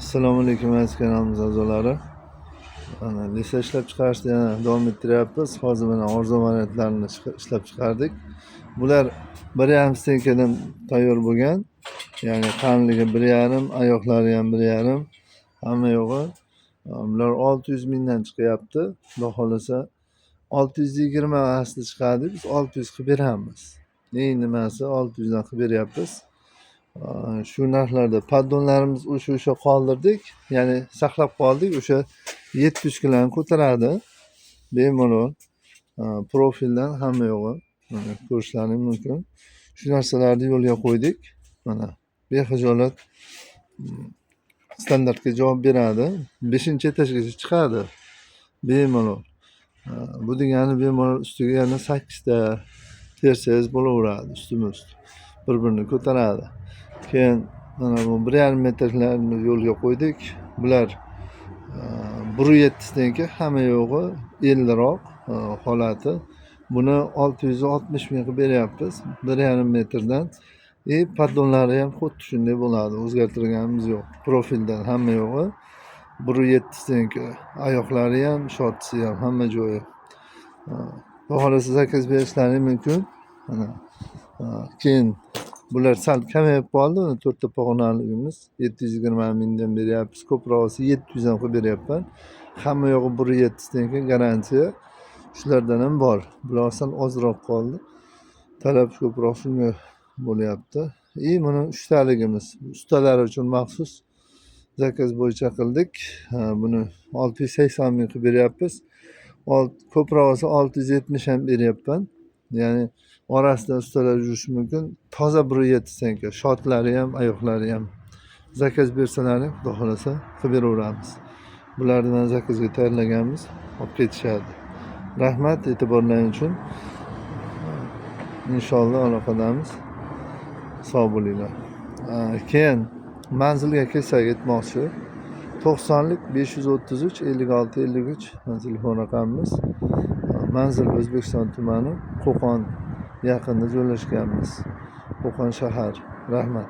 Assalomu alaykum aziz kanalimiz a'zolari. Ana lisa ishlab chiqarishda yana davom ettiryapmiz. Hozir mana arzu variantlarini ishlab chiqardik. Bular 1,5 stenkadan tayyor bo'lgan. Ya'ni qanligi 1,5, oyoqlari ham 1,5, hamma yo'g'i. Bular 600 mingdan chiqyapti. Xudo xolasa 620 asli chiqadi. Biz 600 qilib beramiz. Eng nimasi 600 dan qilib beryapmiz. Shu narxlarda paddonlarimiz o'sha qoldirdik, ya'ni saqlab qoldik. O'sha 700 kiloni ko'taradi bemalol. Profildan hamma yo'g'i mana ko'rishlaring mumkin. Shu narsalarni yo'lga qo'ydik. Mana bexijolat standartga javob beradi. 5-etajgacha chiqadi bemalol. Bu degani bemalol ustiga yana 8 ta tersangiz bo'laveradi, ustma-ust bir-birini ko'taradi. Keyin mana bu 1,5 metrlarni yo'lga qo'ydik. Bular 1,7 stenka, hamma yo'g'i 50roq holati. Buni 660 ming qilib beryapmiz 1,5 metrdan. Paddonlari ham xuddi shunday bo'ladi, o'zgartirganimiz yo'q. Profildan hamma yo'g'i 1,7 stenka. Oyoqlari ham, shotisi ham, hamma joyi. Xohlasa zakaz berishlaring mumkin. Mana keyin bular sal kamayib qoldi. 4 ta pog'onaligimiz 720 mingdan beryapmiz. Ko'prog'i 700 dan qilib beryapman. Hamma yo'g'i 1,7 stenka garantiya. Shulardan ham bor. Bular sal ozroq qoldi. Talab ko'proq shunga bo'lyapti. Buni 3 taligimiz ustalar uchun maxsus zakaz bo'yicha qildik. Buni 680 ming qilib beryapmiz. Ko'prog'i 670 ham beryapman. Ya'ni orasida ustalar yurishi mumkin. Toza 1,7 stenka. Shotlari ham, oyoqlari ham. Zakaz bersalaring, xudo xolasa qilib beraveramiz. Bulardan zakazga tayyorlaganmiz, olib ketishadi. Rahmat e'tiborlaringiz uchun. Inshaalloh aloqadamiz. Sog' bo'linglar. Keyin manzilga kelsak aytmoqchi. 90lik 533 56 53 telefon raqamimiz. Manzil O'zbekiston tumani, Qo'qon yaqinida joylashganmiz. Qo'qon shahar. Rahmat.